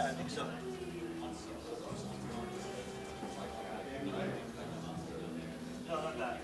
I think so. No, not that.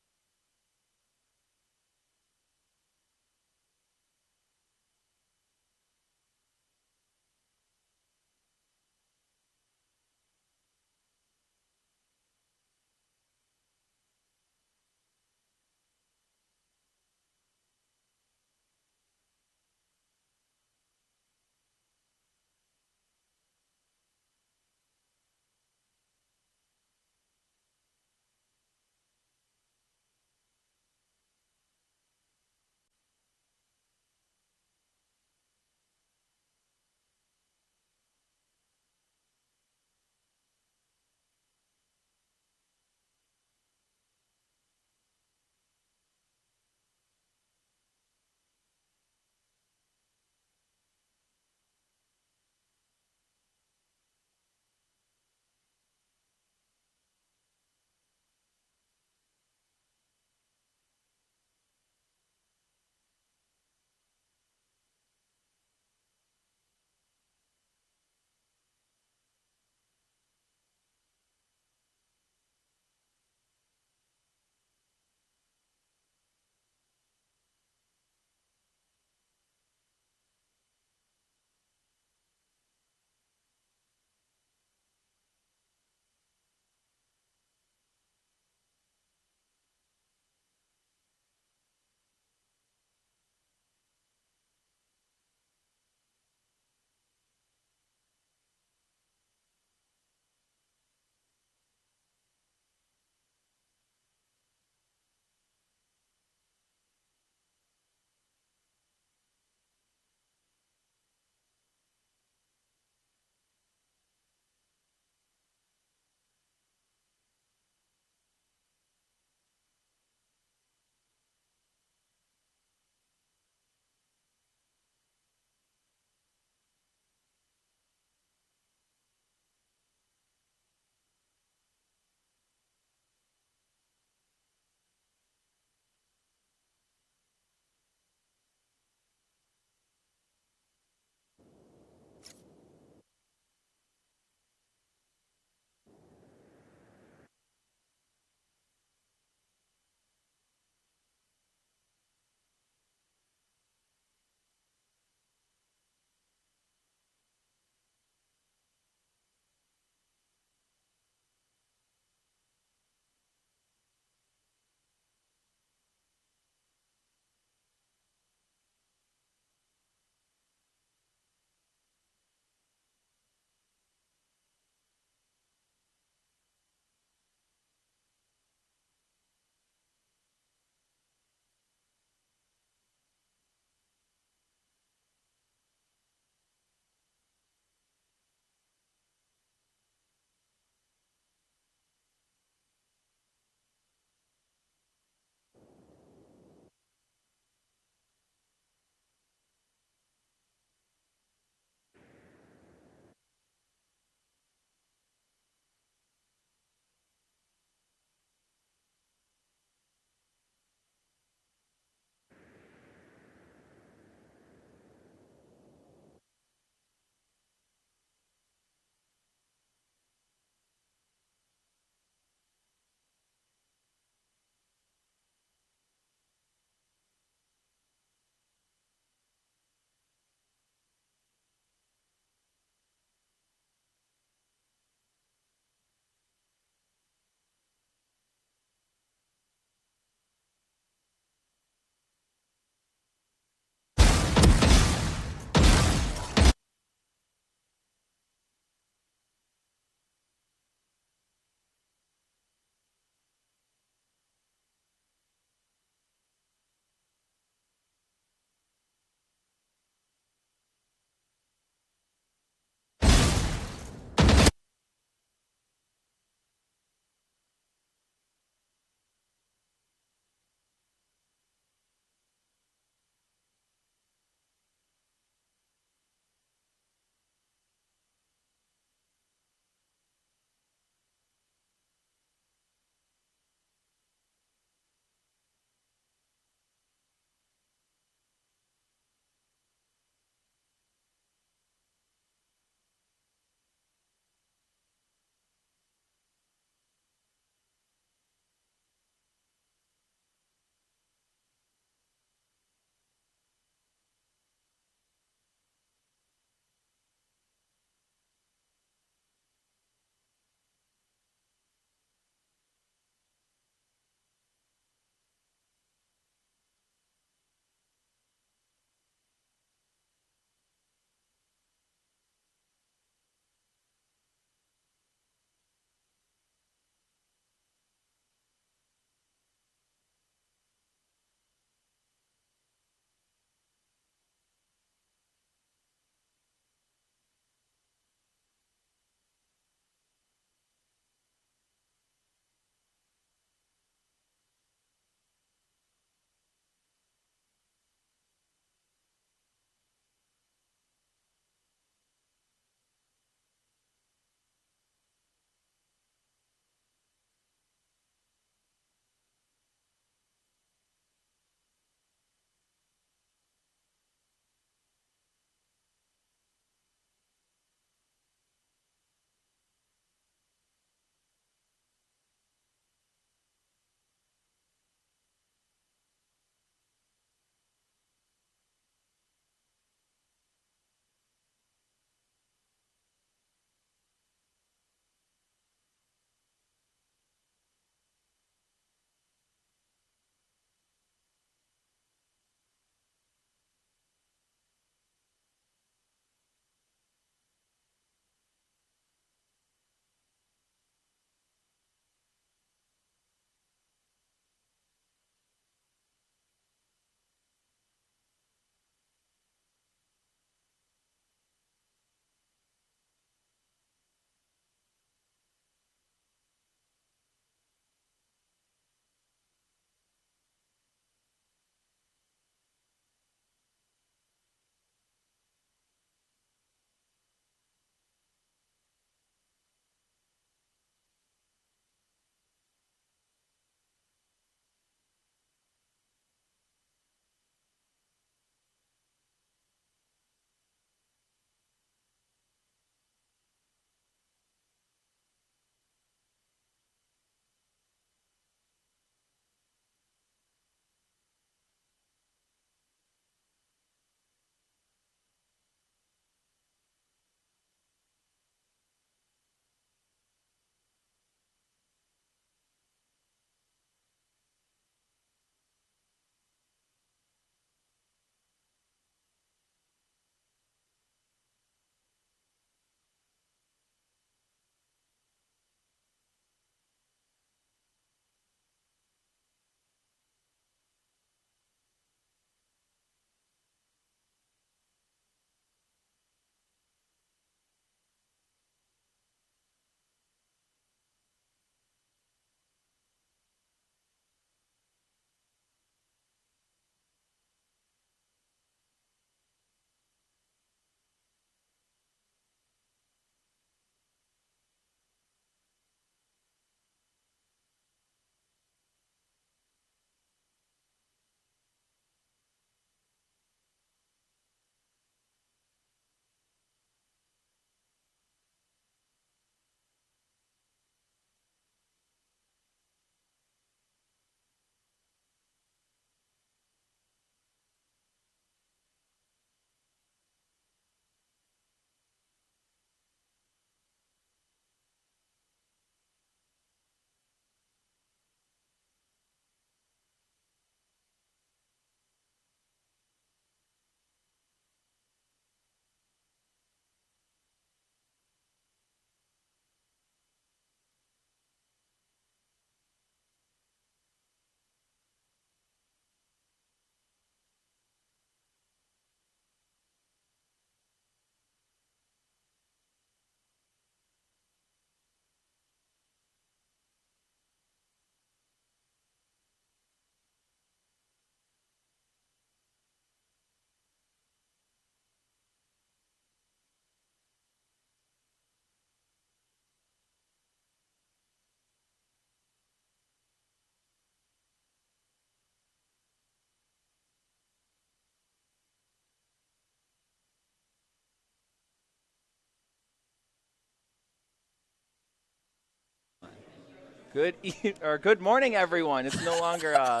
Good morning, everyone. It's no longer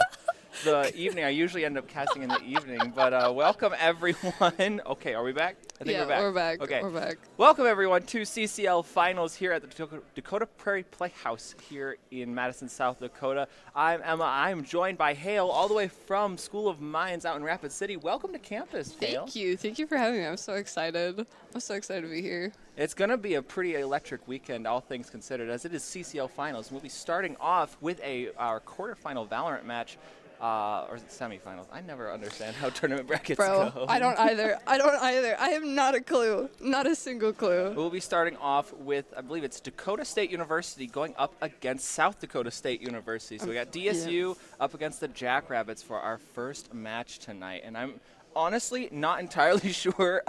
the evening. I usually end up casting in the evening, but welcome everyone. Okay, are we back? I think Yeah, we're back. we're back. Okay. We're back. Welcome everyone to CCL Finals here at the Dakota Prairie Playhouse here in Madison, South Dakota. I'm Emma. I'm joined by Hale, all the way from School of Mines out in Rapid City. Welcome to campus, Hale. Thank you. Thank you for having me. I'm so excited. I'm so excited to be here. It's going to be a pretty electric weekend, all things considered, as it is CCL Finals. We'll be starting off with our quarterfinal Valorant match, or is it semifinals? I never understand how tournament brackets Bro, go. I don't either. I have not a clue. Not a single clue. We'll be starting off with, I believe it's Dakota State University going up against South Dakota State University. So we got DSU up against the Jackrabbits for our first match tonight. And I'm honestly not entirely sure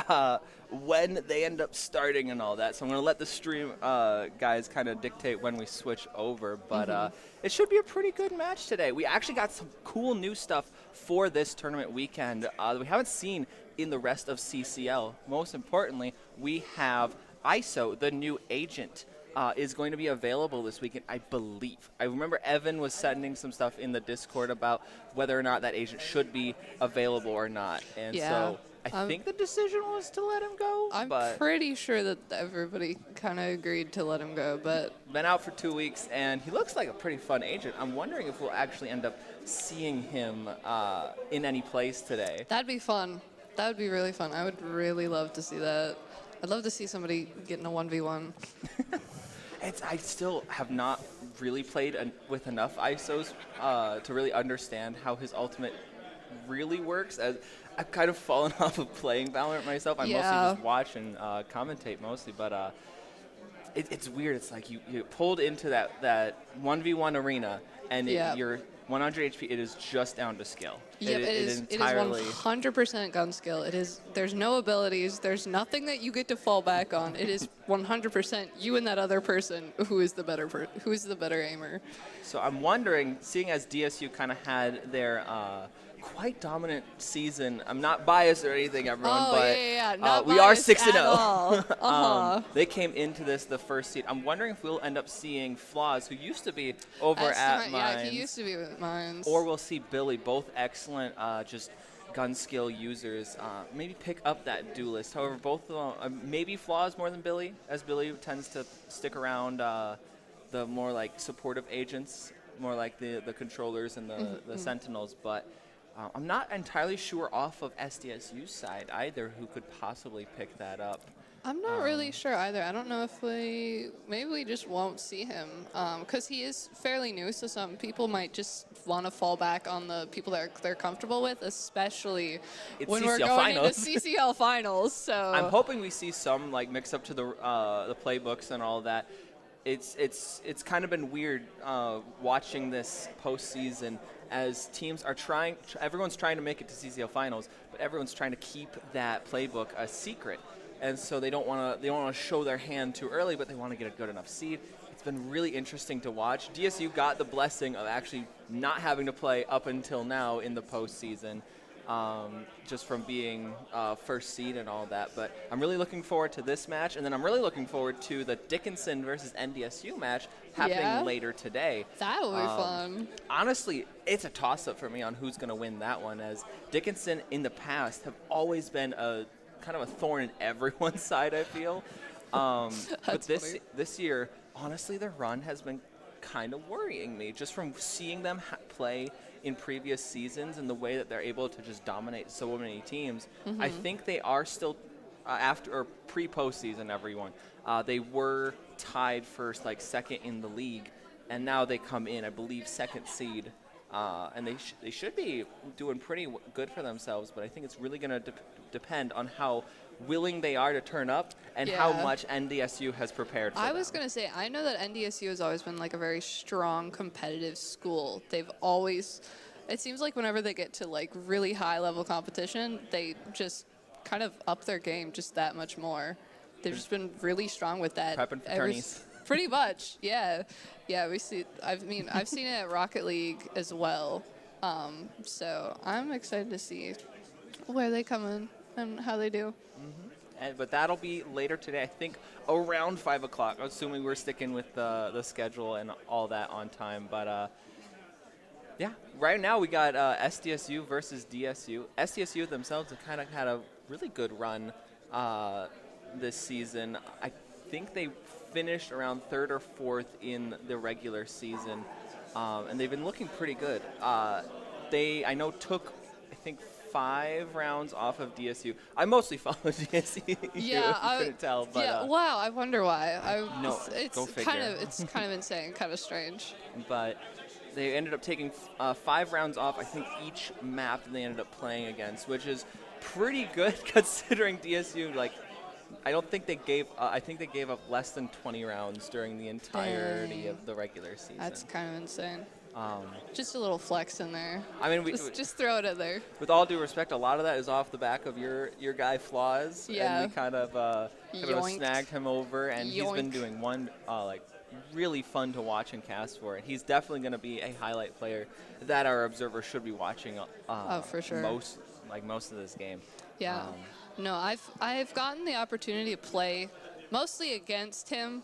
when they end up starting and all that. So I'm going to let the stream guys kind of dictate when we switch over. But it should be a pretty good match today. We actually got some cool new stuff for this tournament weekend that we haven't seen in the rest of CCL. Most importantly, we have ISO, the new agent, is going to be available this weekend, I believe. I remember Evan was sending some stuff in the Discord about whether or not that agent should be available or not. And so I think the decision was to let him go. I'm pretty sure that everybody kind of agreed to let him go, but been out for 2 weeks, and he looks like a pretty fun agent. I'm wondering if we'll actually end up seeing him in any place today. that'd be fun. That would be really fun. I would really love to see that. I'd love to see somebody get in a 1v1. I still have not really played with enough ISOs to really understand how his ultimate really works. As I've kind of fallen off of playing Valorant myself. I mostly just watch and commentate mostly, but it's weird. It's like you pulled into that 1v1 arena, and you're 100 HP. It is just down to skill. Yep, it is 100% gun skill. There's no abilities. There's nothing that you get to fall back on. It is 100% you and that other person who is the better aimer. So I'm wondering, seeing as DSU kind of had their quite dominant season. I'm not biased or anything, everyone, but we are 6-0. They came into this the first seed. I'm wondering if we'll end up seeing Flaws, who used to be over at Mines. Yeah, he used to be with Mines. Or we'll see Billy, both excellent just gun skill users. Maybe pick up that duelist. However, both of them, maybe Flaws more than Billy, as Billy tends to stick around the more like supportive agents, more like the controllers and the sentinels, but I'm not entirely sure off of SDSU's side either who could possibly pick that up. I'm not really sure either. I don't know if maybe we just won't see him because he is fairly new, so some people might just want to fall back on the people that they're comfortable with, especially when we're going into CCL finals. So I'm hoping we see some like mix up to the playbooks and all that. It's kind of been weird watching this postseason as teams are everyone's trying to make it to CCL finals, but everyone's trying to keep that playbook a secret. And so they don't want to show their hand too early, but they want to get a good enough seed. It's been really interesting to watch. DSU got the blessing of actually not having to play up until now in the postseason, just from being first seed and all that. But I'm really looking forward to this match, and then I'm really looking forward to the Dickinson versus NDSU match happening later today. That'll be fun. Honestly, it's a toss-up for me on who's going to win that one, as Dickinson in the past have always been a kind of a thorn in everyone's side, I feel. But this year, honestly, their run has been kind of worrying me, just from seeing them play in previous seasons and the way that they're able to just dominate so many teams. I think they are still after or pre-postseason, everyone. They were tied for second in the league, and now they come in, I believe, second seed. And they should be doing pretty good for themselves, but I think it's really going to depend on how willing they are to turn up and how much NDSU has prepared for them. I was going to say, I know that NDSU has always been like a very strong competitive school. They've always, it seems like whenever they get to like really high level competition, they just kind of up their game just that much more. They've just been really strong with that. Prepping for tourneys. Pretty much, yeah. Yeah, we see. I've seen it at Rocket League as well. So I'm excited to see where they come in and how they do. but that'll be later today. I think around 5 o'clock, assuming we're sticking with the schedule and all that on time. But yeah, right now we got SDSU versus DSU. SDSU themselves have kind of had a really good run this season. I think they finished around 3rd or 4th in the regular season, and they've been looking pretty good. I know, took, I think, 5 rounds off of DSU. I mostly follow DSU. Yeah, if you couldn't tell. But, yeah. Wow, I wonder why. No, it's go figure. it's kind of insane, kind of strange. But they ended up taking 5 rounds off, I think, each map they ended up playing against, which is pretty good considering DSU, like, I don't think they gave. I think they gave up less than 20 rounds during the entirety of the regular season. That's kind of insane. Just a little flex in there. I mean, just throw it in there. With all due respect, a lot of that is off the back of your guy Flaws. Yeah. And we kind of snagged him over, and he's been doing one like really fun to watch and cast for. And he's definitely going to be a highlight player that our observers should be watching. For sure. Most of this game. Yeah. No, I've gotten the opportunity to play mostly against him.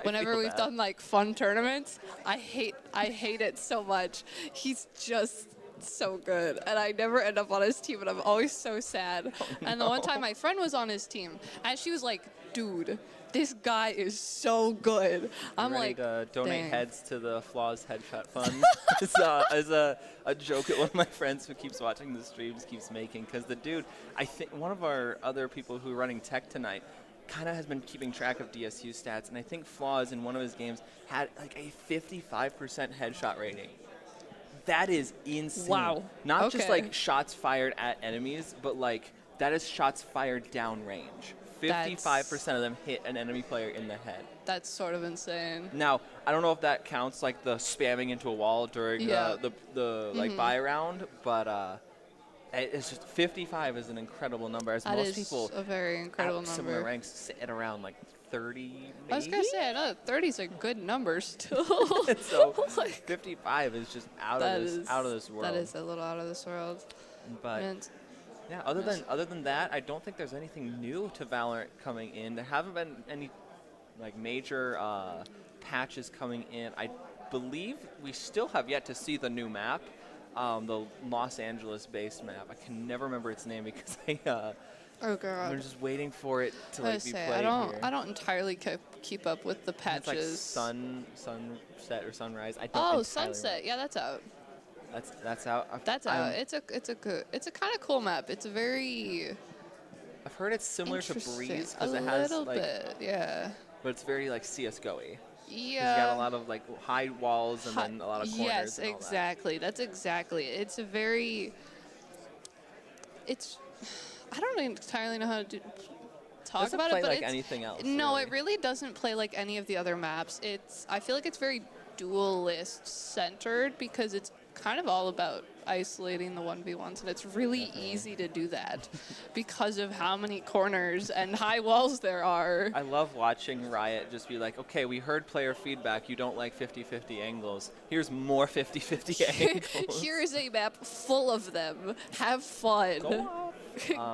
Whenever we've done like fun tournaments, I hate it so much. He's just so good, and I never end up on his team, and I'm always so sad. Oh, no. And the one time my friend was on his team, and she was like, "Dude, this guy is so good." I'm ready like, to donate dang. heads to the Flaws Headshot Fund as a joke that one of my friends who keeps watching the streams keeps making, because the dude, I think one of our other people who are running tech tonight kind of has been keeping track of DSU stats, and I think Flaws in one of his games had like a 55% headshot rating. That is insane. Wow. Not just Okay. like shots fired at enemies, but like that is shots fired downrange. 55% of them hit an enemy player in the head. That's sort of insane. Now, I don't know if that counts like the spamming into a wall during the like buy round, but it's just 55 is an incredible number. As That most is people a very incredible at similar number. ranks sit at around like 30 maybe. I was gonna say, I know 30 is a good number still. So Like, 55 is just out that of this is- world. That is a little out of this world. But And yeah, other than that, I don't think there's anything new to Valorant coming in. There haven't been any like major patches coming in. I believe we still have yet to see the new map, the Los Angeles-based map. I can never remember its name because oh I'm god. just waiting for it to I like was be say, played here. I don't entirely keep up with the It's like patches. sunset or sunrise. I don't Oh, entirely Sunset. remember. Yeah, that's out. That's out. That's out. It's a kind of cool map. It's a very I've heard it's similar to interesting. Breeze A because it has little like, bit, yeah. but it's very like CS:GO-y. Yeah. You got a lot of like high walls and then a lot of corners. Yes, and all exactly. That's exactly. It's a very. It's. I don't entirely know how to talk Doesn't about play it, but like it's, anything else. No, really. it really doesn't play like any of the other maps. I feel like it's very duelist centered because it's kind of all about isolating the 1v1s, and it's really easy to do that because of how many corners and high walls there are. I love watching Riot just be like, okay, we heard player feedback. You don't like 50-50 angles. Here's more 50-50 angles. Here is a map full of them. Have fun. Go off.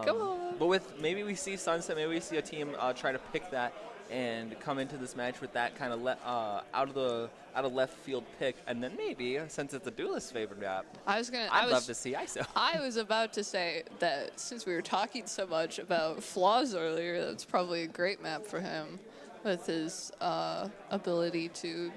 Go on. But with maybe we see Sunset, maybe we see a team try to pick that and come into this match with that kind of out of left field pick, and then maybe since it's a duelist favorite map, I'd love to see ISO. I was about to say that since we were talking so much about Flaws earlier, that's probably a great map for him with his ability to,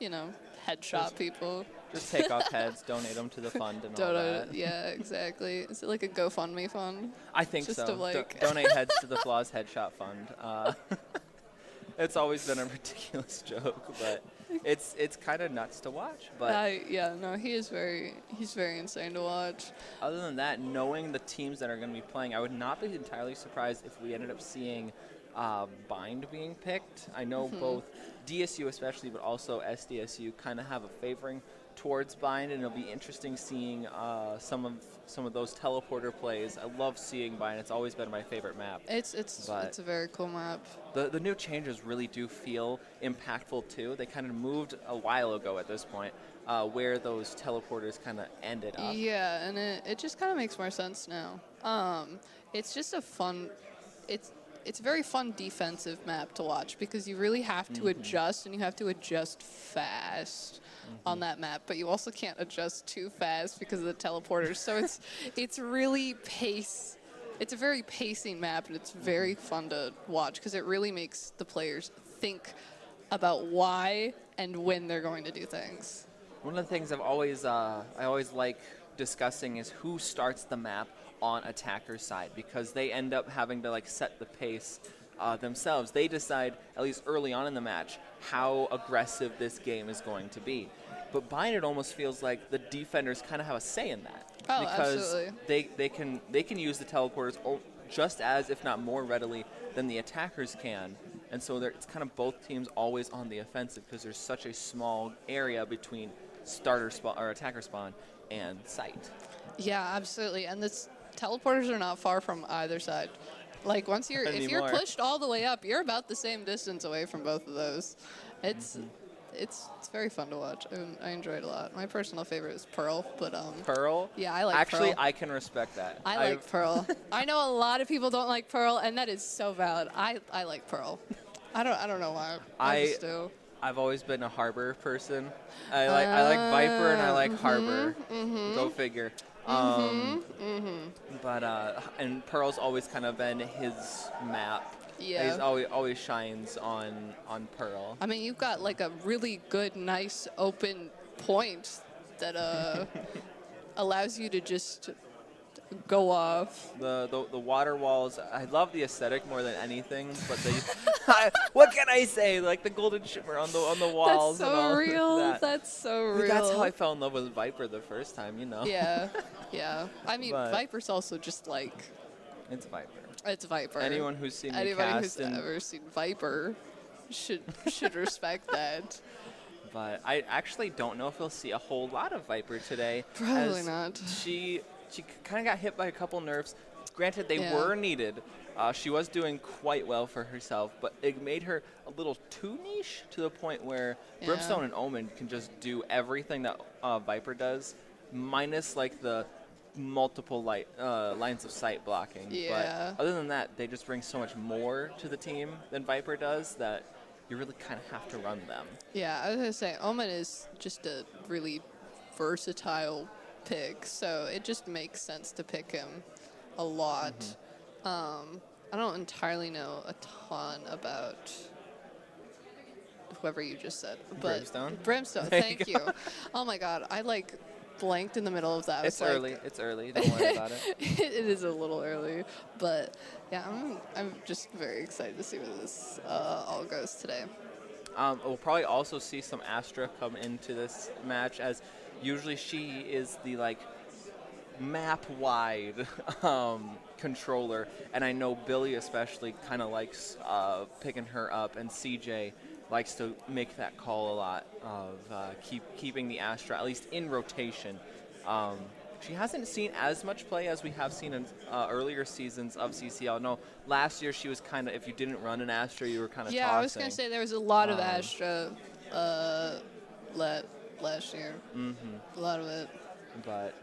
headshot people. Just take off heads, donate them to the fund and all that. Yeah, exactly. Is it like a GoFundMe fund? I think Just so. to, like- Donate heads to the Flaws Headshot Fund. It's always been a ridiculous joke, but it's kind of nuts to watch. But he's very insane to watch. other than that, knowing the teams that are going to be playing, I would not be entirely surprised if we ended up seeing Bind being picked. I know both DSU especially, but also SDSU kind of have a favoring towards Bind, and it'll be interesting seeing some of those teleporter plays. I love seeing Bind. It's always been my favorite map. It's a very cool map. The new changes really do feel impactful too. They kind of moved a while ago at this point, where those teleporters kind of ended up. Yeah, and it just kind of makes more sense now. It's just a fun it's a very fun defensive map to watch because you really have to adjust, and you have to adjust fast on that map, but you also can't adjust too fast because of the teleporters. So it's really pace. It's a very pacing map, and it's very fun to watch because it really makes the players think about why and when they're going to do things. One of the things I always like discussing is who starts the map on attacker's side, because they end up having to like set the pace themselves. They decide, at least early on in the match, how aggressive this game is going to be. But Bind, it almost feels like the defenders kind of have a say in that. Oh, because absolutely. they can use the teleporters just as, if not more readily, than the attackers can. And so it's kind of both teams always on the offensive because there's such a small area between starter spawn or attacker spawn and site. Yeah, absolutely. And the teleporters are not far from either side. Like if you're Anymore. pushed all the way up, you're about the same distance away from both of those. It's very fun to watch. I enjoy it a lot. My personal favorite is Pearl, but Pearl? yeah, I like Actually, Pearl. I can respect that. I like Pearl. I know a lot of people don't like Pearl, and that is so valid. I like Pearl. I don't know why. I just do. I've always been a Harbor person. I like Viper and I like Harbor. Go figure. But and Pearl's always kind of been his map. Yeah. He's always shines on Pearl. I mean, you've got like a really good, nice, open point that allows you to just go off. The water walls, I love the aesthetic more than anything, but what can I say? Like the golden shimmer on the walls. That's and so all real. That. That's so real. That's how I fell in love with Viper the first time, you know. Yeah, yeah. I mean, But- Viper's also just like It's Viper. it's Viper. Anyone who's seen me Anybody cast who's and ever seen Viper should respect that. But I actually don't know if we'll see a whole lot of Viper today. Probably as not. She kind of got hit by a couple nerfs. Granted, they Yeah. were needed. She was doing quite well for herself, but it made her a little too niche to the point where Yeah. Brimstone and Omen can just do everything that Viper does, minus like the multiple lines of sight blocking. Yeah. But other than that, they just bring so much more to the team than Viper does that you really kind of have to run them. Yeah, I was gonna say Omen is just a really versatile pick, so it just makes sense to pick him a lot. I don't entirely know a ton about whoever you just said, but Brimstone? Brimstone, There you thank go. you. Oh my God, I like blanked in the middle of that. I It's was like- early. It's early. Don't worry about it. It is a little early, but yeah, I'm just very excited to see where this all goes today. We'll probably also see some Astra come into this match, as usually she is the like map-wide controller, and I know Billy especially kind of likes picking her up, and CJ likes to make that call a lot of keeping the Astra at least in rotation. She hasn't seen as much play as we have seen in earlier seasons of CCL. No, last year she was kind of, if you didn't run an Astra, you were kind of Yeah, tossing. I was gonna say there was a lot of Astra last year. A lot of it. But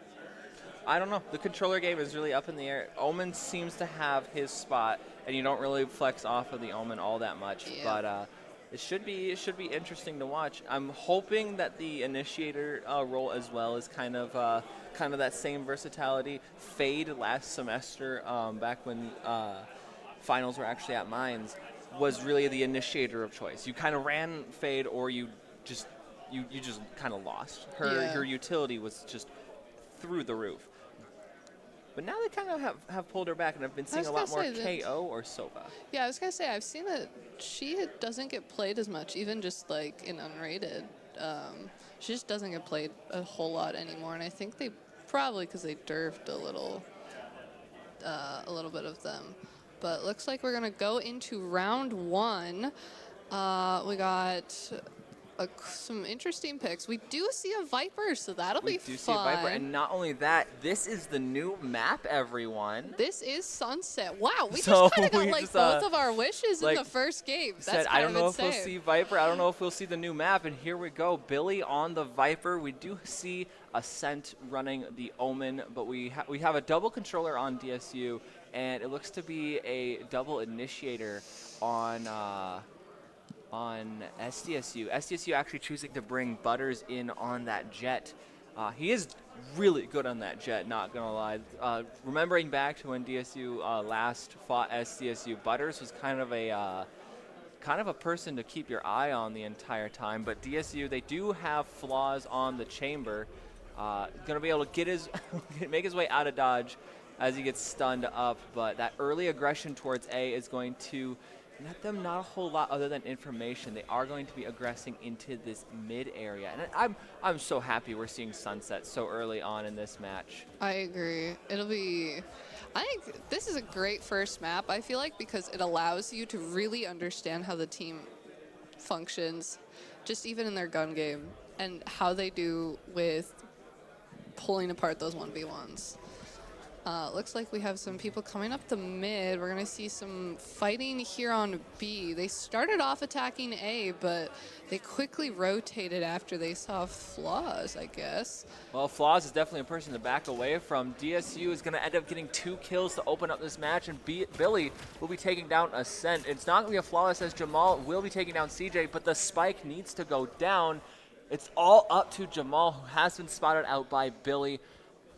I don't know. The controller game is really up in the air. Omen seems to have his spot, and you don't really flex off of the Omen all that much. Yeah. But it should be interesting to watch. I'm hoping that the initiator role as well is kind of that same versatility. Fade last semester, back when finals were actually at Mines, was really the initiator of choice. You kind of ran Fade, or you just kind of lost. Her utility was just through the roof. But now they kind of have pulled her back, and I've been seeing a lot more KO or Sova. Yeah, I was gonna say I've seen that she doesn't get played as much, even just like in unrated. She just doesn't get played a whole lot anymore, and I think they probably because they derfed a little bit of them. But looks like we're gonna go into round one. We got some interesting picks. We do see a Viper, so that'll be fun. We do see a Viper, and not only that, this is the new map, everyone. This is Sunset. Wow, we So just kind of got we like just, both of our wishes in like, the first game. That's Said, kind I don't know insane. if we'll see Viper. I don't know if we'll see the new map. And here we go. Billy on the Viper. We do see Ascent running the Omen, but we have a double controller on DSU, and it looks to be a double initiator on SDSU. SDSU actually choosing to bring Butters in on that jet. He is really good on that jet, not gonna lie. Remembering back to when DSU last fought SDSU, Butters was kind of a person to keep your eye on the entire time. But DSU, they do have flaws on the chamber. Gonna be able to get make his way out of dodge as he gets stunned up. But that early aggression towards A is going to net them not a whole lot other than information. They are going to be aggressing into this mid area, and I'm so happy we're seeing Sunset so early on in this match. I agree. I think this is a great first map, I feel like, because it allows you to really understand how the team functions, just even in their gun game, and how they do with pulling apart those 1v1s. Looks like we have some people coming up the mid. We're going to see some fighting here on B. They started off attacking A, but they quickly rotated after they saw Flaws, I guess. Well, Flaws is definitely a person to back away from. DSU is going to end up getting 2 kills to open up this match, and Billy will be taking down Ascent. It's not going to be a Flawless as Jamal will be taking down CJ, but the spike needs to go down. It's all up to Jamal, who has been spotted out by Billy,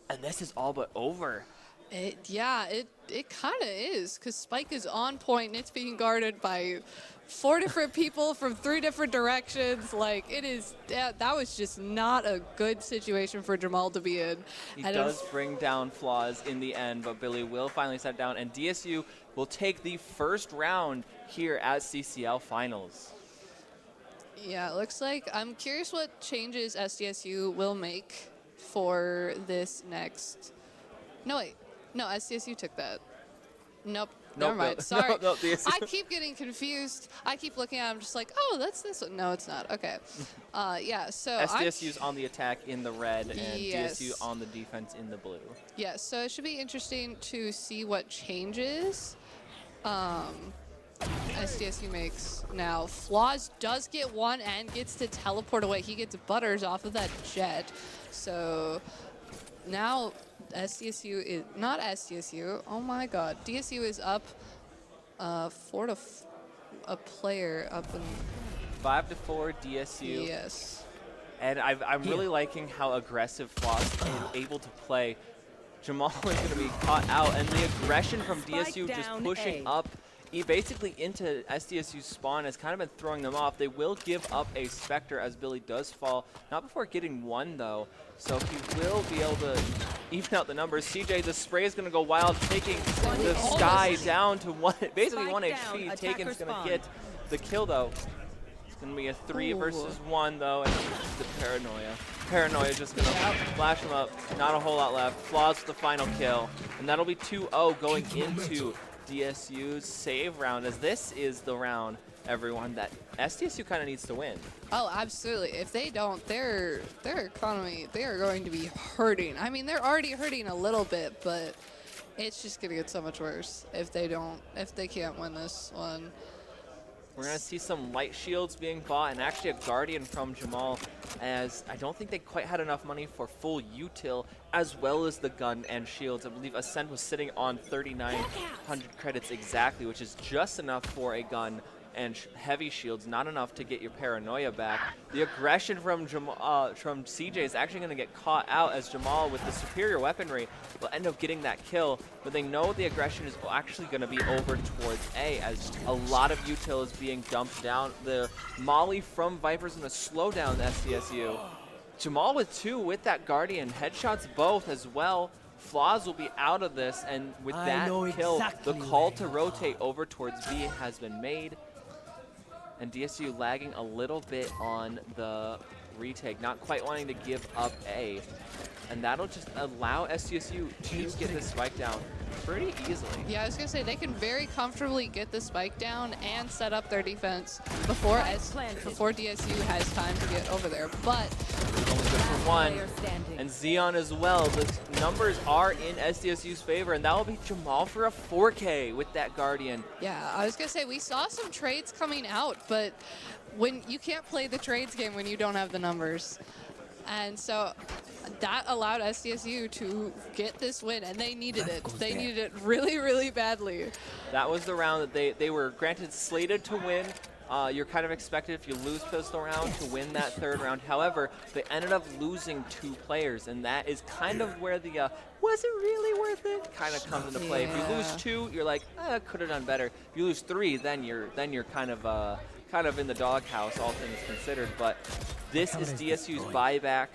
and this is all but over. It kind of is, because Spike is on point and it's being guarded by 4 different people from 3 different directions. Like, it is, that was just not a good situation for Jamal to be in. He does bring down Flaws in the end, but Billy will finally set down, and DSU will take the first round here at CCL Finals. Yeah, it looks like, I'm curious what changes SDSU will make for this next. No, wait. No, SDSU took that. Nope. Never mind. Sorry. No, DSU. I keep getting confused. I keep looking at it. I'm just like, oh, that's this one. No, it's not. Okay. Yeah, so SDSU's on the attack in the red, and Yes. DSU on the defense in the blue. Yeah, so it should be interesting to see what changes SDSU makes now. Flaws does get one and gets to teleport away. He gets Butters off of that jet. So now SDSU is not SDSU. Oh my God, DSU is up 4 to a player up in 5-4 DSU. yes. And I'm really liking how aggressive Flaws is able to play. Jamal is going to be caught out, and the aggression from DSU just pushing up basically into SDSU's spawn has kind of been throwing them off. They will give up a Spectre as Billy does fall, not before getting 1 though, so he will be able to even out the numbers. CJ, the spray is going to go wild, taking the Sky down to basically 1 HP. Taken's going to get the kill though. It's going to be a 3 versus 1 though, and the Paranoia. Paranoia just going to flash him up. Not a whole lot left. Flaws with the final kill, and that'll be 2-0 going into DSU's save round, as this is the round, everyone, that SDSU kind of needs to win. Oh, absolutely. If they don't, their economy, they are going to be hurting. I mean, they're already hurting a little bit, but it's just going to get so much worse if they can't win this one. We're going to see some light shields being bought, and actually a Guardian from Jamal, as I don't think they quite had enough money for full util, as well as the gun and shields. I believe Ascent was sitting on 3,900 credits exactly, which is just enough for a gun and heavy shields, not enough to get your Paranoia back. The aggression from CJ is actually going to get caught out, as Jamal, with the superior weaponry, will end up getting that kill, but they know the aggression is actually going to be over towards A, as a lot of util is being dumped down. The Molly from Viper's going to slow down the SDSU. Jamal with 2 with that Guardian, headshots both as well. Flaws will be out of this, and with that kill, the call to rotate over towards B has been made. And DSU lagging a little bit on the retake, not quite wanting to give up A. And that'll just allow SDSU to get this spike down pretty easily. Yeah, I was going to say, they can very comfortably get the spike down and set up their defense before DSU has time to get over there. But only good for one, and Xeon as well. The numbers are in SDSU's favor, and that will be Jamal for a 4K with that Guardian. yeah, I was going to say, we saw some trades coming out, but when you can't play the trades game when you don't have the numbers. And so that allowed SDSU to get this win, and they needed it. They needed it really, really badly. That was the round that they were granted slated to win. You're kind of expected if you lose pistol round to win that third round. However, they ended up losing 2 players, and that is kind of where the was it really worth it kind of comes into play. If you lose 2, you're like, could have done better. If you lose 3, then you're kind of in the doghouse, all things considered. But this is DSU's buyback.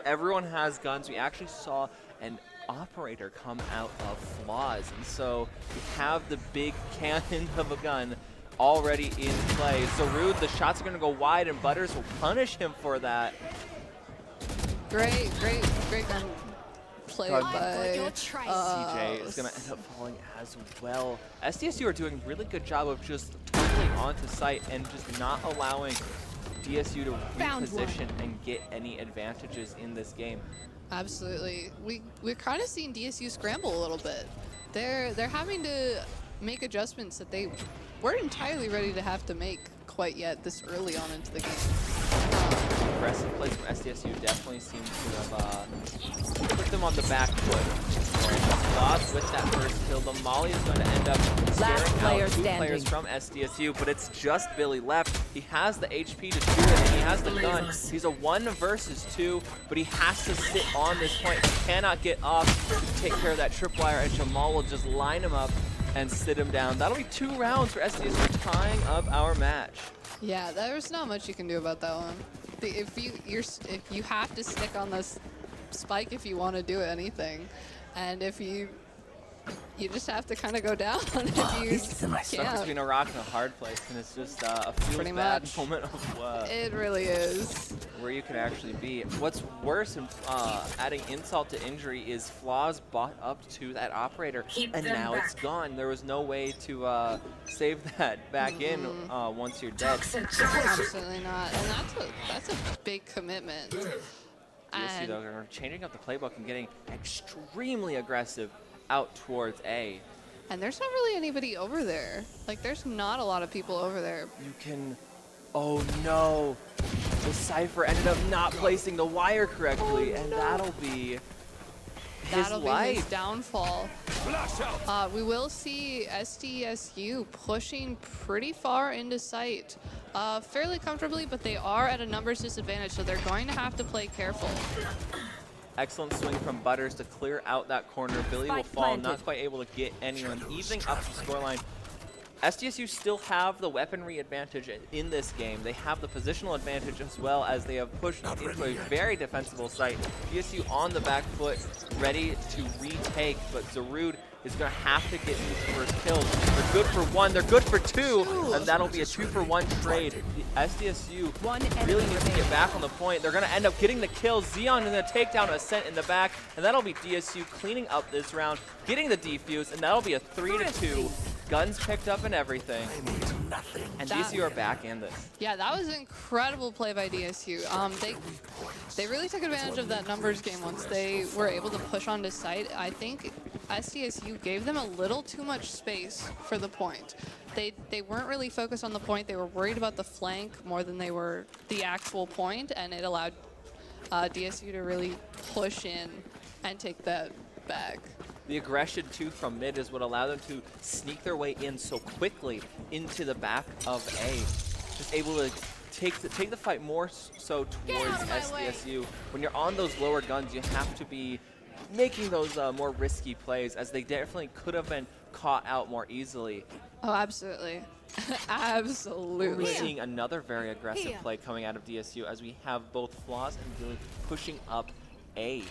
Everyone has guns. We actually saw an operator come out of flaws, and so we have the big cannon of a gun already in play. Zarud, the shots are going to go wide, and Butters will punish him for that. Great gun play by CJ is going to end up falling as well. SDSU are doing a really good job of just totally onto site and just not allowing DSU to reposition and get any advantages in this game. Absolutely. We're kind of seeing DSU scramble a little bit. They're having to make adjustments that they weren't entirely ready to have to make quite yet this early on into the game. Aggressive plays from SDSU definitely seem to have put them on the back foot. Lost with that first kill. The Molly is going to end up scaring out 2 players from SDSU, but it's just Billy left. He has the HP to do it, and he has the gun. He's a 1 versus 2, but he has to sit on this point. He cannot get off to take care of that tripwire, and Jamal will just line him up and sit him down. That'll be 2 rounds for SDSU, tying up our match. Yeah, there's not much you can do about that one. If you have to stick on this spike if you want to do anything, and if you just have to kind of go down if you Stuck between a rock and a hard place, and it's just a feels bad moment of it really is where you could actually be. What's worse, and adding insult to injury, is Flaws bought up to that operator, and now it's gone. There was no way to save that back in once you're dead. Absolutely not, and that's a big commitment. DSU, though, are changing up the playbook and getting extremely aggressive out towards A. And there's not really anybody over there. Like, there's not a lot of people over there. You can... Oh, no. The Cypher ended up not placing the wire correctly, and that'll be his downfall. We will see SDSU pushing pretty far into sight. Fairly comfortably, but they are at a numbers disadvantage, so they're going to have to play careful. Excellent swing from Butters to clear out that corner. Billy will fall, not quite able to get anyone, evening up the scoreline. SDSU still have the weaponry advantage in this game. They have the positional advantage as well, as they have pushed into a very defensible site. DSU on the back foot, ready to retake, but Zarud is going to have to get these first kills. They're good for 1, they're good for 2, and that'll be a 2-for-1 trade. The SDSU really needs to get back on the point. They're going to end up getting the kill. Xeon in the takedown, Ascent in the back, and that'll be DSU cleaning up this round, getting the defuse, and that'll be a 3-2. Guns picked up and everything. And DSU are back in this. Yeah, that was an incredible play by DSU. They really took advantage of that numbers game once they were able to push onto site. I think SDSU gave them a little too much space for the point. They weren't really focused on the point. They were worried about the flank more than they were the actual point, and it allowed DSU to really push in and take that back. The aggression, too, from mid is what allowed them to sneak their way in so quickly into the back of A. Just able to take the fight more so towards SDSU. When you're on those lower guns, you have to be making those more risky plays, as they definitely could have been caught out more easily. Oh, absolutely. Absolutely. We're seeing another very aggressive play coming out of DSU, as we have both Flaws and Billy pushing up A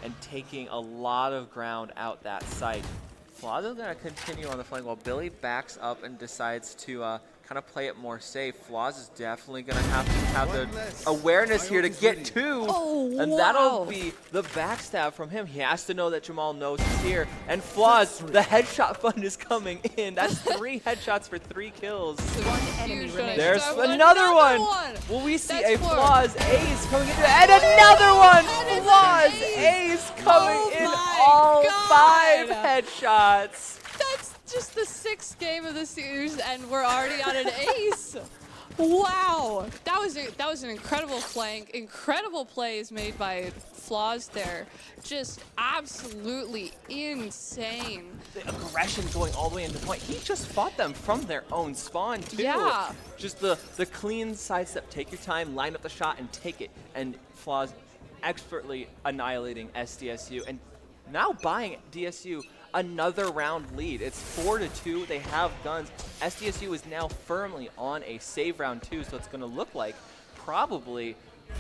and taking a lot of ground out that site. Flaws is going to continue on the flank while Billy backs up and decides to kind of play it more safe. Flaws is definitely going to have the awareness here to get two. Oh, and wow. that'll be the backstab from him. He has to know that Jamal knows he's here. And Flaws, the headshot fund is coming in. That's 3 headshots for 3 kills. There's another one. Will we see a Flaws ace coming in? And another one. Flaws ace coming in all 5 headshots. That's just the 6th game of the series, and we're already on an ace. Wow, that was an incredible flank. Incredible plays made by Flaws there. Just absolutely insane. The aggression going all the way into point. He just fought them from their own spawn too. Yeah. Just the clean sidestep. Take your time, line up the shot, and take it. And Flaws expertly annihilating SDSU, and now buying DSU another round lead. It's 4-2. They have guns. SDSU is now firmly on a save round 2, so it's going to look like probably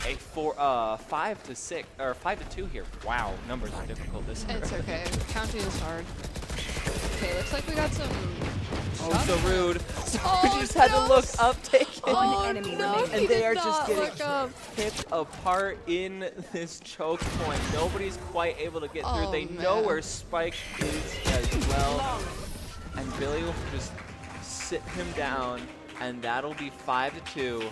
a 5-6 or 5-2 here. Wow, numbers are difficult this year. It's okay. Counting is hard. Okay, looks like we got some. Oh, so rude. So Oh, we just had to no. look up, take it. Oh, enemy no, remaining. he And they did are just not getting look up. picked apart in this choke point. Nobody's quite able to get through. Oh, They know man. where Spike is as well. And Billy will just sit him down, and that'll be 5-2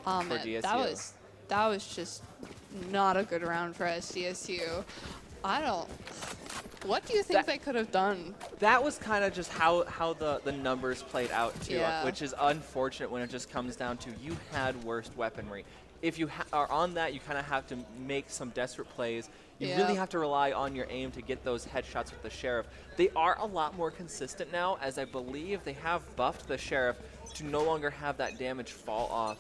Oh, for man, DSU. that was just not a good round for SDSU. What do you think they could have done? That was kind of just how the numbers played out too, Yeah. which is unfortunate when it just comes down to you had worst weaponry. If you are on that, you kind of have to make some desperate plays. You really Yeah. have to rely on your aim to get those headshots with the Sheriff. They are a lot more consistent now, as I believe they have buffed the Sheriff to no longer have that damage fall off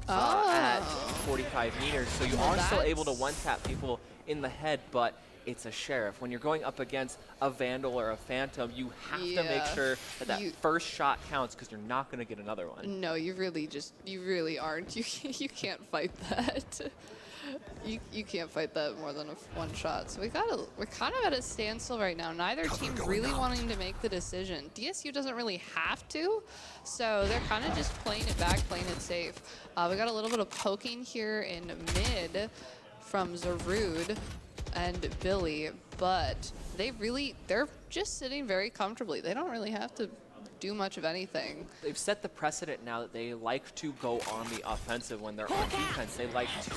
at 45 meters. So you Well, are still able to that's- one-tap people in the head, but it's a Sheriff. When you're going up against a Vandal or a Phantom, you have to make Yeah. sure that that You- first shot counts, because you're not going to get another one. No, you really aren't. You can't fight that. You can't fight that more than one shot. So we're kind of at a standstill right now. Neither team really wanting to make the decision. DSU doesn't really have to, so they're kind of just playing it back, playing it safe. We got a little bit of poking here in mid from Zarud and Billy, but they're just sitting very comfortably. They don't really have to do much of anything. They've set the precedent now that they like to go on the offensive when they're on defense. They like to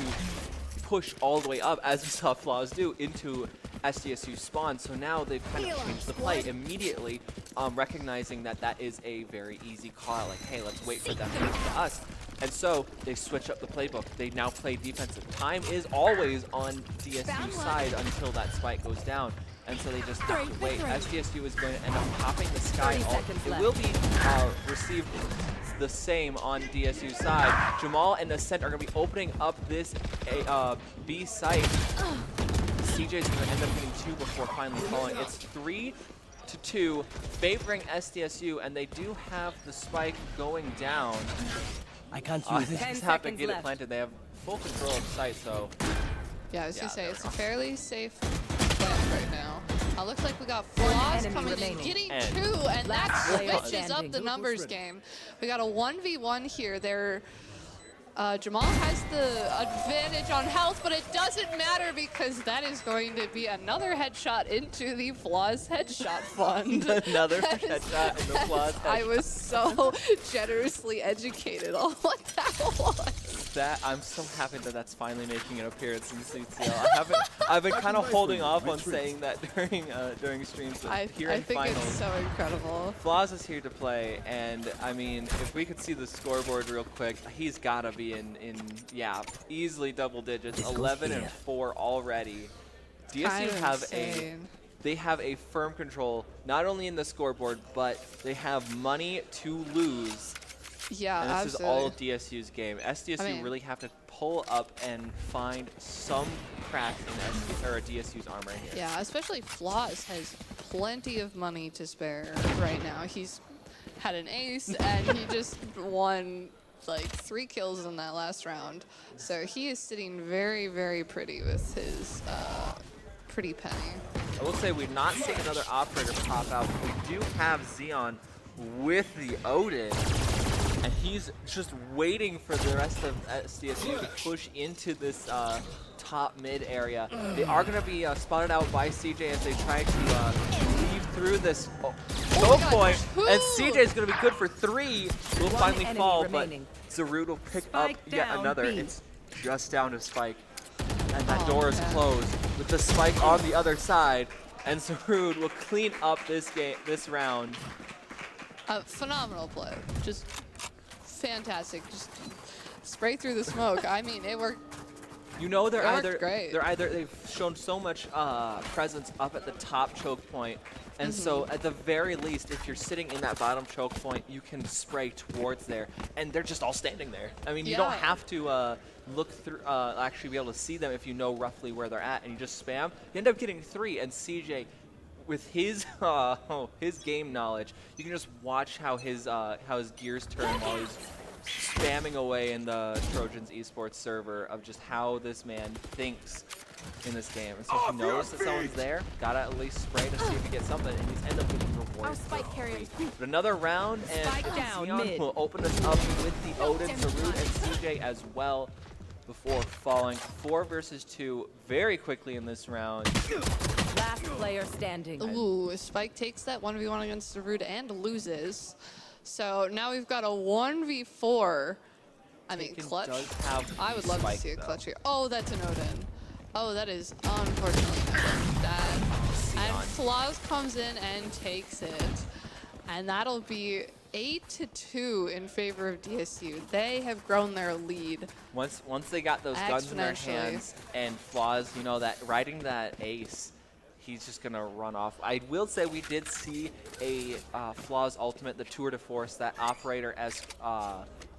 push all the way up, as we saw Flaws do, into SDSU spawn. So now they've kind of changed the play immediately, recognizing that that is a very easy call. Like, hey, let's wait for them to get to us. And so they switch up the playbook. They now play defensive. Time is always on DSU's side until that spike goes down. And so they just have to wait. SDSU is going to end up popping the sky. It will be received the same on DSU's side. Jamal and Ascent are going to be opening up this B site. CJ's going to end up getting 2 before finally falling. It's 3-2, favoring SDSU, and they do have the spike going down. I can't They use it. just have to get it planted. They have full control of the site, so Yeah, I was gonna say, they're it's a fairly safe plant right now. Looks like we got Flaws enemy coming in, remaining. getting And 2, and that last player switches up standing. the numbers game. We got a 1v1 here. Jamal has the advantage on health, but it doesn't matter because that is going to be another headshot into the Flaws headshot fund. another headshot in the Flaws I headshot. was so generously educated on what that was. I'm so happy that that's finally making an appearance in CCL. I've been kind of holding off on saying that during streams, but here I in think finals, it's so incredible. Flaws is here to play, and I mean, if we could see the scoreboard real quick, he's gotta be in easily double digits, 11-4 already. DSU Kind of have insane. they have a firm control not only in the scoreboard, but they have money to lose. Yeah, And this absolutely. is all DSU's game. SDSU I mean- really have to pull up and find some cracks in DSU's armor here. Yeah, especially Flaws has plenty of money to spare right now. He's had an ace and he just won like 3 kills in that last round. So he is sitting very, very pretty with his pretty penny. I will say we've not seen another operator pop out, but we do have Xeon with the Odin. And he's just waiting for the rest of SDSU to push into this top mid area. They are going to be spotted out by CJ as they try to leave through this choke point. And CJ is going to be good for 3. Will finally fall, remaining. But Zarude will pick Spike up yet another. B. It's just down to Spike. And that door is closed with the Spike on the other side. And Zarude will clean up this round. Phenomenal play. Just fantastic. Just spray through the smoke. I mean, it worked. You know Great. they've shown so much presence up at the top choke point, and so at the very least, if you're sitting in that bottom choke point, you can spray towards there, and they're just all standing there. I mean, you don't have to look through, actually be able to see them if you know roughly where they're at, and you just spam. You end up getting 3, and CJ, with his his game knowledge, you can just watch how his gears turn while he's spamming away in the Trojans esports server of just how this man thinks in this game. And so if he knows that someone's there, gotta at least spray to see if he gets something, and he's end up getting rewarded. But another round, and Sion will open us up with the Odin, Zarude, and CJ as well before falling 4 versus 2 very quickly in this round. Last player standing. Ooh, Spike takes that 1v1 against Zarude and loses. So now we've got a 1v4. I mean, clutch. I would love to see a clutch here. Oh, that's an Odin. Oh, that is unfortunately bad. And Flaws comes in and takes it. And that'll be 8-2 in favor of DSU. They have grown their lead. Once they got those guns in their hands, and Flaws, you know, that riding that ace, he's just gonna run off. I will say we did see a Flaws ultimate, the Tour de Force, that operator as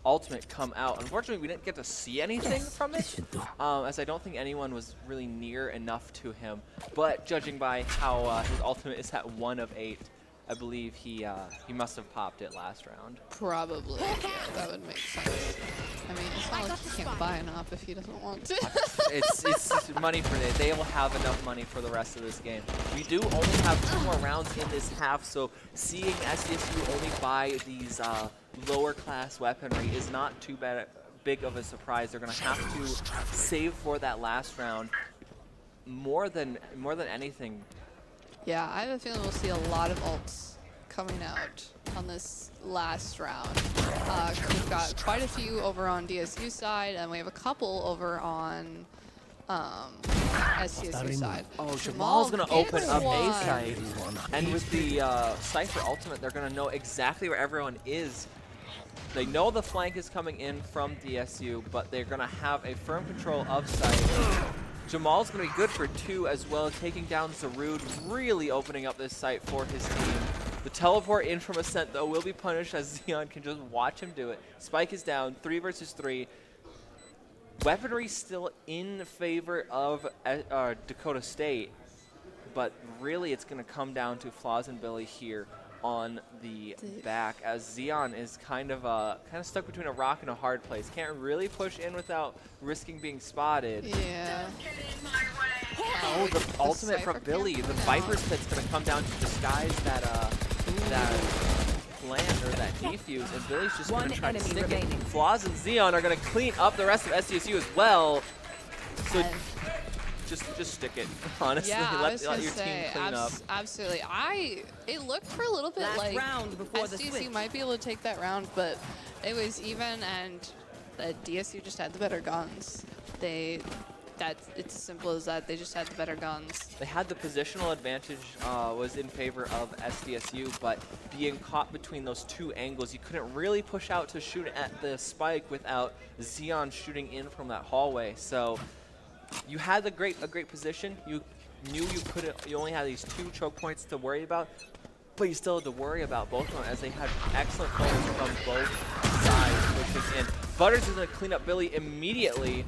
ultimate come out. Unfortunately, we didn't get to see anything from it, as I don't think anyone was really near enough to him. But judging by how his ultimate is at 1 of 8, I believe he must have popped it last round. Probably, yeah, that would make sense. I mean, it's not like he can't buy enough if he doesn't want to. it's money for they will have enough money for the rest of this game. We do only have 2 more rounds in this half, so seeing SDSU only buy these lower class weaponry is not too big of a surprise. They're gonna have to save for that last round more than anything. Yeah, I have a feeling we'll see a lot of ults coming out on this last round. We've got quite a few over on DSU side, and we have a couple over on SDSU side. Oh, Jamal's going to open up A side. And with the Cypher ultimate, they're going to know exactly where everyone is. They know the flank is coming in from DSU, but they're going to have a firm control of site. Jamal's going to be good for 2 as well, taking down Zarude, really opening up this site for his team. The teleport in from Ascent, though, will be punished as Xeon can just watch him do it. Spike is down, 3 versus 3. Weaponry still in favor of Dakota State, but really it's going to come down to Flaws and Billy here on the back, as Xeon is kind of stuck between a rock and a hard place. Can't really push in without risking being spotted. Yeah. Oh, the ultimate from Billy. The Viper's Pit's going to come down to disguise that land or that defuse, and Billy's just going to try to stick it. Flaws and Xeon are going to clean up the rest of SDSU as well. So just stick it, honestly. Yeah, let your team clean up. Absolutely. It looked for a little bit like SDSU might be able to take that round, but it was even, and the DSU just had the better guns. It's as simple as that. They just had the better guns. They had the positional advantage was in favor of SDSU, but being caught between those 2 angles, you couldn't really push out to shoot at the spike without Xeon shooting in from that hallway. So you had a great position. You knew you only had these 2 choke points to worry about, but you still had to worry about both of them as they had excellent players from both sides pushing in. Butters is going to clean up Billy immediately.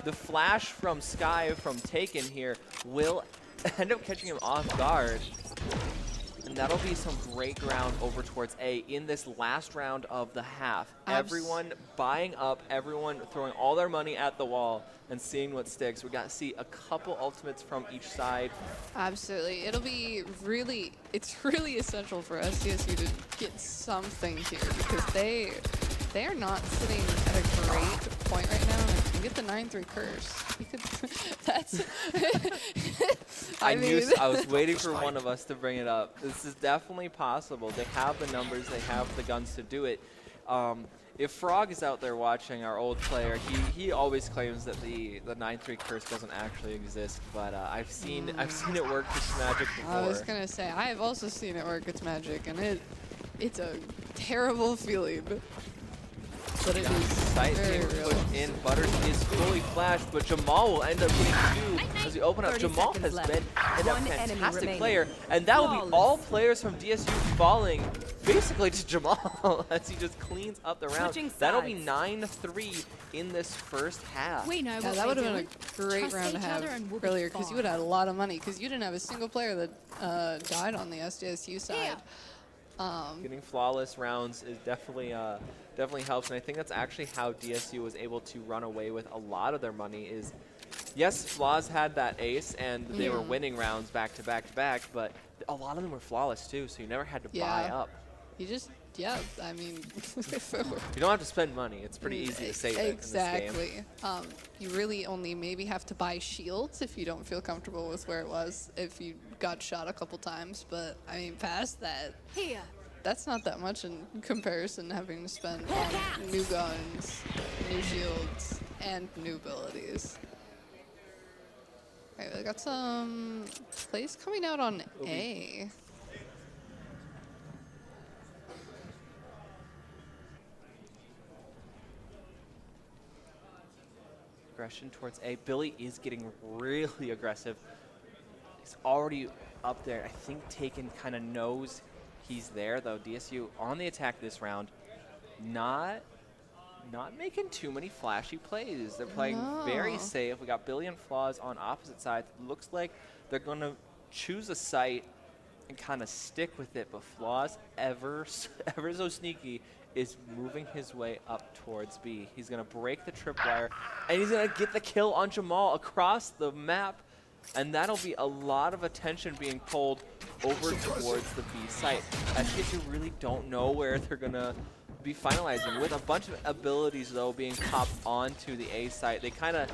The flash from Sky from Taken here will end up catching him off guard. And that'll be some great ground over towards A in this last round of the half. Everyone buying up, everyone throwing all their money at the wall and seeing what sticks. We got to see a couple ultimates from each side. Absolutely. It'll be really, it's really essential for SDSU to get something here because they are not sitting at a great point right now. If you can get the 9-3 curse, you could, that's, I was waiting for one of us to bring it up. This is definitely possible. They have the numbers, they have the guns to do it. If Frog is out there watching, our old player, he always claims that the 9-3 curse doesn't actually exist, but I've seen it work with Magic before. I was gonna say I have also seen it work with Magic, and it's a terrible feeling. But it is Sight very being real. pushed in. Butters is fully flashed, but Jamal will end up getting 2 as we open up. 30 Jamal has seconds left. been a One enemy fantastic remaining. player, and that will be Flawless. all players from DSU falling basically to Jamal as he just cleans up the round. Switching That'll be sides. 9-3 in this first half. We know Yeah, what that would we have do. been a great Trust round to each have other and we'll be earlier because you would fine. have had a lot of money because you didn't have a single player that died on the SDSU side. Getting flawless rounds is definitely helps, and I think that's actually how DSU was able to run away with a lot of their money. Is yes, Flaws had that ace, and they were winning rounds back to back to back, but a lot of them were flawless too, so you never had to buy up. You just, I mean, You don't have to spend money. It's pretty easy to save it in this game. exactly. You really only maybe have to buy shields if you don't feel comfortable with where it was, if you got shot a couple times, but I mean, past that, Here. that's not that much in comparison to having to spend on new guns, new shields, and new abilities. Alright, we got some plays coming out on A. Aggression towards A. Billy is getting really aggressive. He's already up there. I think Taken kind of knows he's there, though. DSU on the attack this round. Not making too many flashy plays. They're playing very safe. We got Billy and Flaws on opposite sides. Looks like they're going to choose a site and kind of stick with it, but Flaws, ever so sneaky, is moving his way up towards B. He's going to break the tripwire, and he's going to get the kill on Jamal across the map, and that'll be a lot of attention being pulled over towards the B site. SDSU really don't know where they're going to be finalizing. With a bunch of abilities, though, being popped onto the A site, they kind of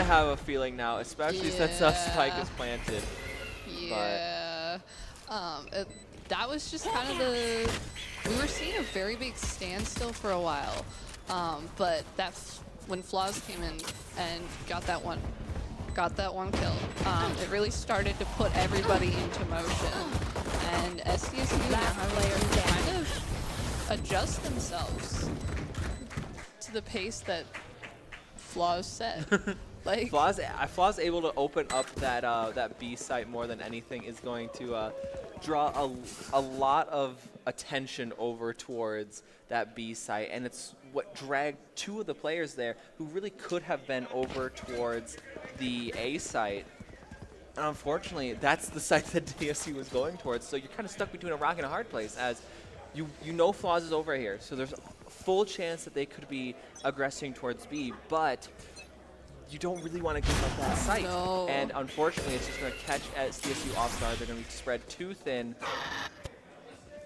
have a feeling now, especially since a spike is planted. Yeah. That was just kind of we were seeing a very big standstill for a while, but when Flaws came in and got that one kill, it really started to put everybody into motion, and SDSU now have to kind of adjust themselves to the pace that Flaws set. Like Flaws able to open up that B site more than anything is going to draw a lot of attention over towards that B site, and it's what dragged 2 of the players there who really could have been over towards the A site. And unfortunately, that's the site that DSU was going towards. So you're kind of stuck between a rock and a hard place, as you know Flaws is over here, so there's a full chance that they could be aggressing towards B, but you don't really want to give up that site. No. And unfortunately, it's just going to catch SDSU off guard. They're going to be spread too thin.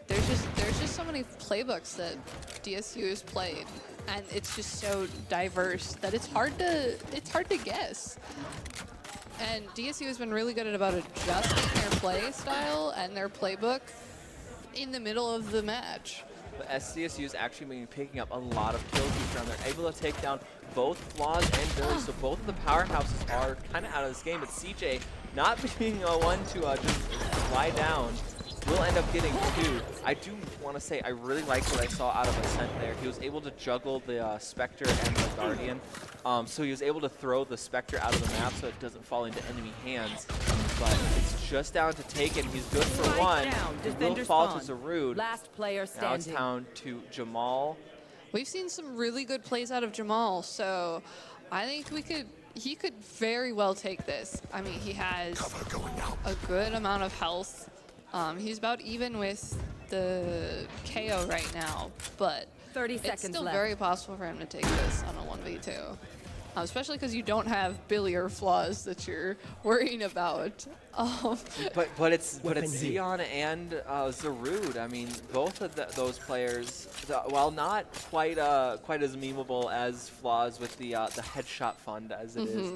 there's just so many playbooks that DSU has played, and it's just so diverse that it's hard to guess. And DSU has been really good about adjusting their play style and their playbook in the middle of the match. But SDSU is actually been picking up a lot of kills each round. They're able to take down both Flaws and Billy, so both of the powerhouses are kind of out of this game. But CJ, not being one to just lie down, will end up getting 2. I do want to say I really liked what I saw out of Ascent there. He was able to juggle the Spectre and the Guardian. So he was able to throw the Spectre out of the map so it doesn't fall into enemy hands. But it's just down to Taken. He's good for Spike 1. down. He will Defender fall to spawn. Zarude. Last player Now it's standing. down to Jamal. We've seen some really good plays out of Jamal, so I think he could very well take this. I mean, he has a good amount of health. He's about even with the KO right now, but 30 it's seconds still left. very possible for him to take this on a 1v2. Especially because you don't have Billy or Flaws that you're worrying about. But it's Xeon and Zarude. I mean, both of those players, while not quite as memeable as Flaws with the headshot fund as it is,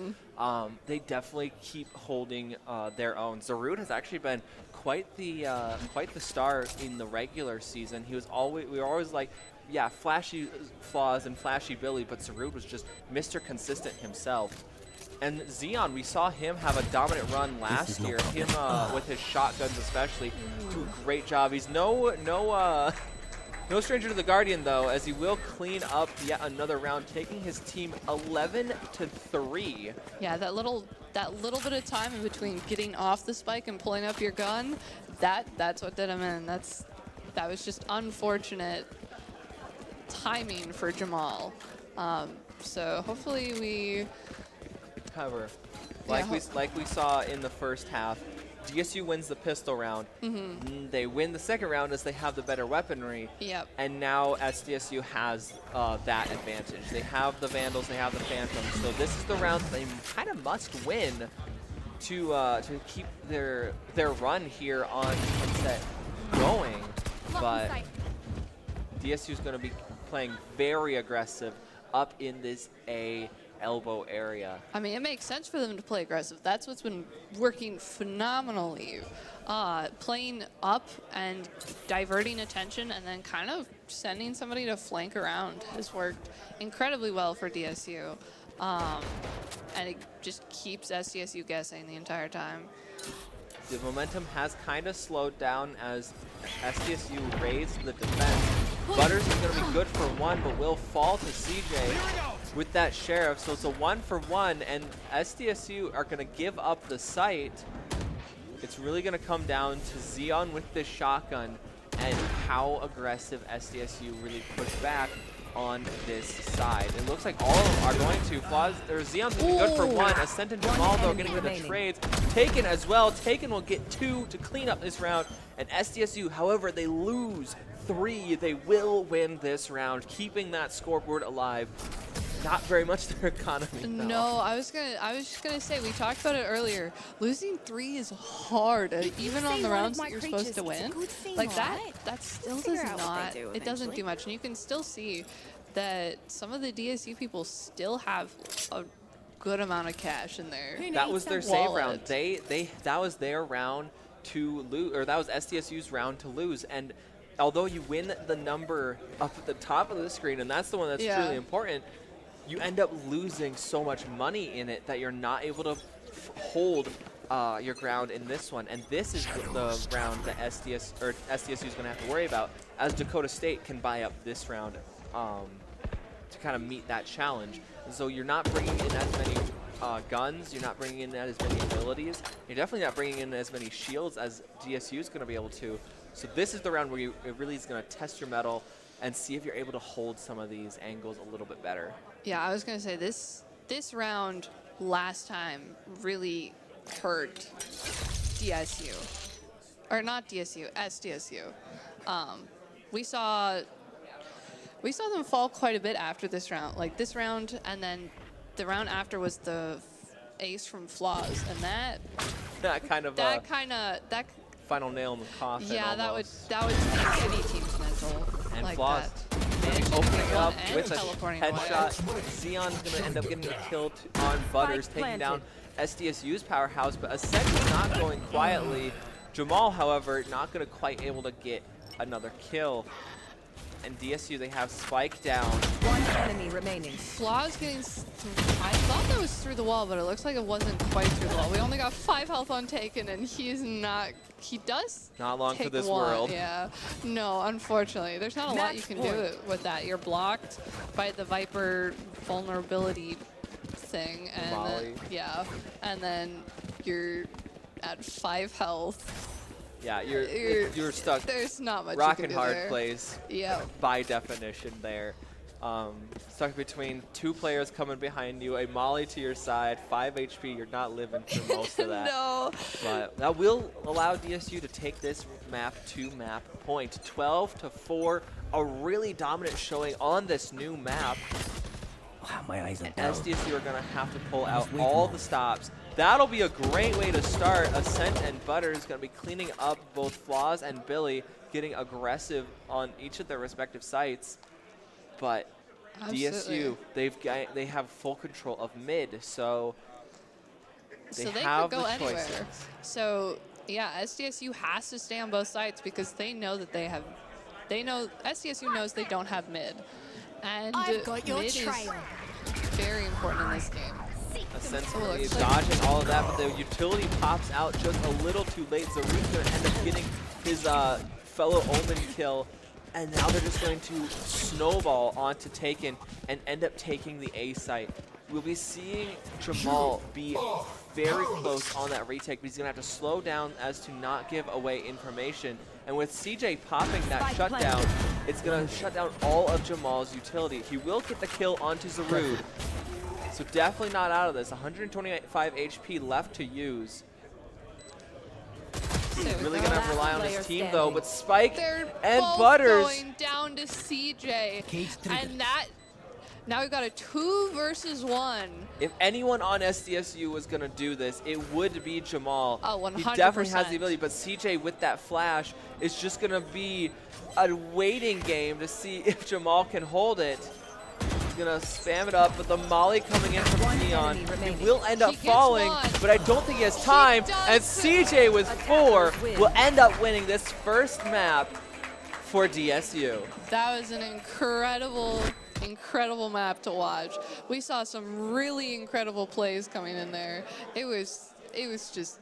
they definitely keep holding their own. Zarude has actually been quite the star in the regular season. We were always like, yeah, flashy Flaws and flashy Billy, but Zarude was just Mr. Consistent himself. And Xeon, we saw him have a dominant run last year. Him with his shotguns especially, do a great job. He's no stranger to the Guardian though, as he will clean up yet another round, taking his team 11-3. Yeah, that little bit of time in between getting off the spike and pulling up your gun, that's what did him in. That was just unfortunate timing for Jamal. So hopefully we. However, like we saw in the first half, DSU wins the pistol round. They win the second round as they have the better weaponry. Yep. And now SDSU has that advantage. They have the Vandals, they have the Phantoms. So this is the round they kind of must win to keep their run here on Sunset going. But DSU is going to be playing very aggressive up in this A elbow area. I mean, it makes sense for them to play aggressive. That's what's been working phenomenally. Playing up and diverting attention and then kind of sending somebody to flank around has worked incredibly well for DSU. And it just keeps SDSU guessing the entire time. The momentum has kind of slowed down as SDSU raised the defense. Butters is going to be good for one, but will fall to CJ with that Sheriff. So it's a 1-for-1, and SDSU are going to give up the site. It's really going to come down to Xeon with this shotgun and how aggressive SDSU really push back on this side. It looks like all of them are going to. Xeon's going to be good for one. Ascent and Jamal, though, getting to the trades. Taken as well. Taken will get 2 to clean up this round. And SDSU, however, they lose 3. They will win this round, keeping that scoreboard alive. Not very much their economy, though. No, I was just gonna say, we talked about it earlier. Losing 3 is hard, even on the rounds that you're supposed to win. Like that still does not. It doesn't do much, and you can still see that some of the DSU people still have a good amount of cash in there. That was their save round. That was their round to lose, or that was SDSU's round to lose. And although you win the number up at the top of the screen, and that's the one that's truly important, you end up losing so much money in it that you're not able to hold your ground in this one. And this is the round that SDSU is going to have to worry about, as Dakota State can buy up this round to kind of meet that challenge. And so you're not bringing in as many guns, you're not bringing in as many abilities, you're definitely not bringing in as many shields as DSU is going to be able to. So this is the round where it really is going to test your mettle and see if you're able to hold some of these angles a little bit better. Yeah, I was gonna say this round last time really hurt DSU, or not DSU, SDSU. We saw them fall quite a bit after this round, like this round, and then the round after was the ace from Flaws, and that final nail in the coffin. Yeah, almost. that would take any team's mental. And like Flaws that. opening up And with a teleporting headshot. Xeon's going to end up getting a kill on Butters, taking down SDSU's powerhouse, but Ascent is not going quietly. Jamal, however, not going to quite able to get another kill. And DSU, they have Spike down. One enemy remaining. Flaws getting. I thought that was through the wall, but it looks like it wasn't quite through the wall. We only got 5 health on Taken, and he's not. He does. Not long take for this one, world. Yeah. No, unfortunately, there's not a lot you can do with that. You're blocked by the Viper vulnerability thing, and then, yeah, and then you're at 5 health. Yeah, you're stuck. There's not much rock you can and do hard there. place. Yeah. By definition, there. Stuck between 2 players coming behind you, a molly to your side, 5 HP. You're not living through most of that. No. But that will allow DSU to take this map to map point. 12-4, a really dominant showing on this new map. Wow, my eyes are And down. SDSU are going to have to pull out way too all long. the stops. That'll be a great way to start. Ascent and Butter is going to be cleaning up both Flaws and Billy, getting aggressive on each of their respective sites. But Absolutely. DSU, they have full control of mid, so they So they have could go the anywhere. choices. So yeah, SDSU has to stay on both sides because they know that SDSU knows they don't have mid, and I've got your mid trail. is very important in this game. Essentially looks like- dodging all of that, but the utility pops out just a little too late. Zaruk's going to end up getting his fellow Omen kill, and now they're just going to snowball onto Taken and end up taking the A site. We'll be seeing Jamal be very close on that retake, but he's going to have to slow down as to not give away information. And with CJ popping that Spike shutdown, it's going to shut down all of Jamal's utility. He will get the kill onto Zarud. So definitely not out of this. 125 HP left to use. So we Really got going to last rely on his player team, standing. though. But Spike They're and both Butters. going down to CJ, Cage triggered. and that now we've got a 2 versus 1. If anyone on SDSU was going to do this, it would be Jamal. Oh, He definitely has 100%. the ability, but CJ with that flash is just going to be a waiting game to see if Jamal can hold it. He's going to spam it up, but the molly coming in from One Neon, enemy he remaining. will end up He gets falling, one. but I don't think he has time. does. And CJ with 4 Attackers win. will end up winning this first map for DSU. That was an incredible map to watch. We saw some really incredible plays coming in there. It was just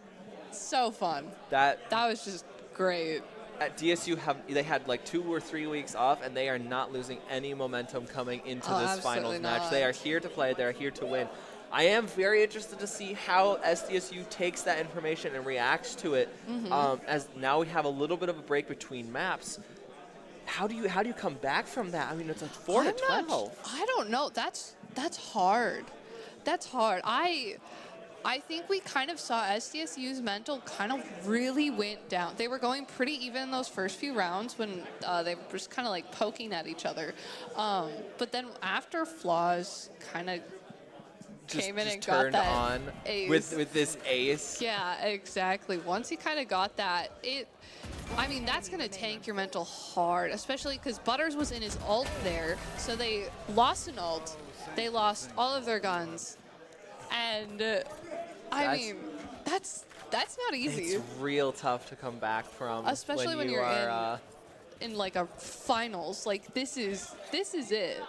so fun. That That was just great. at DSU they had like 2 or 3 weeks off, and they are not losing any momentum coming into Oh, this finals absolutely match. not. They are here to play. They're here to win. I am very interested to see how SDSU takes that information and reacts to it. Mm-hmm. As now we have a little bit of a break between maps. How do you come back from that? I mean, it's like 4 to 12. I don't know. That's hard. That's hard. I think we kind of saw SDSU's mental kind of really went down. They were going pretty even in those first few rounds when they were just kind of like poking at each other. But then after Flaws kind of came in Just and got turned that on ace. with this ace. Yeah, exactly. Once he kind of got that, I mean, that's going to tank your mental hard, especially because Butters was in his ult there. So they lost an ult. They lost all of their guns. And, I That's- mean, that's not easy. It's real tough to come back from, Especially when you you're are, in like a finals. Like, this is it.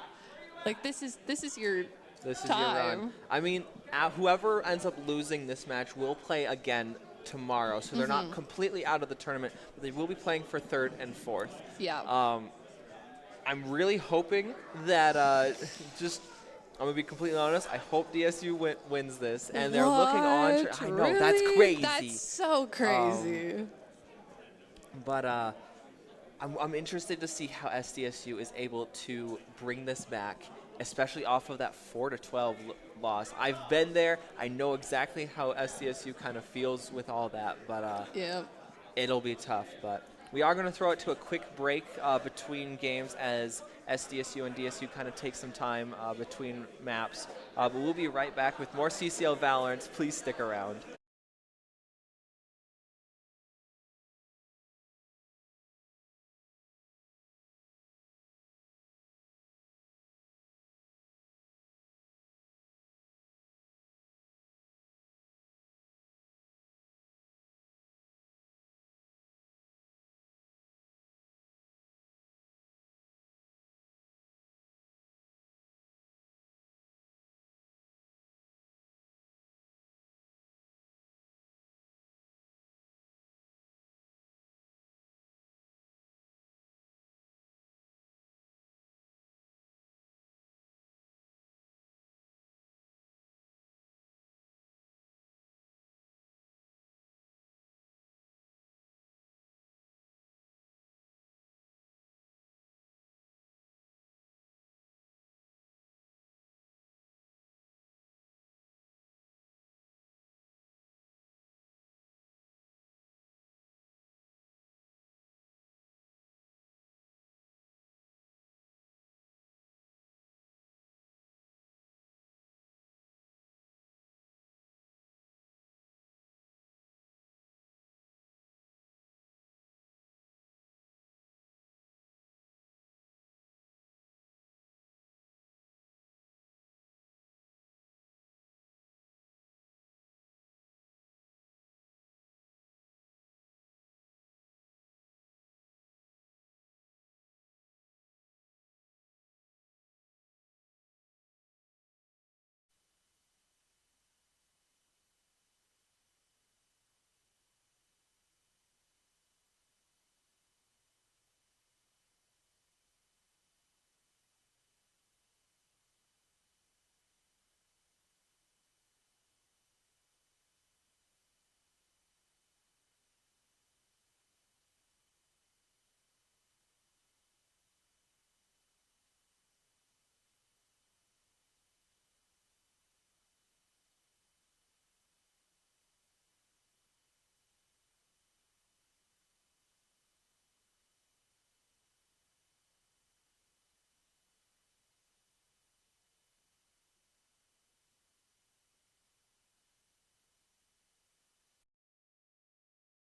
Like, this is your This is your time. run. I mean, whoever ends up losing this match will play again tomorrow, so they're not completely out of the tournament, but they will be playing for 3rd and 4th. Yeah. I'm really hoping that I'm gonna be completely honest. I hope DSU wins this, and they're looking on. What? I know that's Really? crazy. That's so crazy. But I'm interested to see how SDSU is able to bring this back, especially off of that 4 to 12 loss. I've been there. I know exactly how SDSU kind of feels with all that, but Yeah. it'll be tough. But we are going to throw it to a quick break between games as SDSU and DSU kind of take some time between maps. But we'll be right back with more CCL Valorant. Please stick around.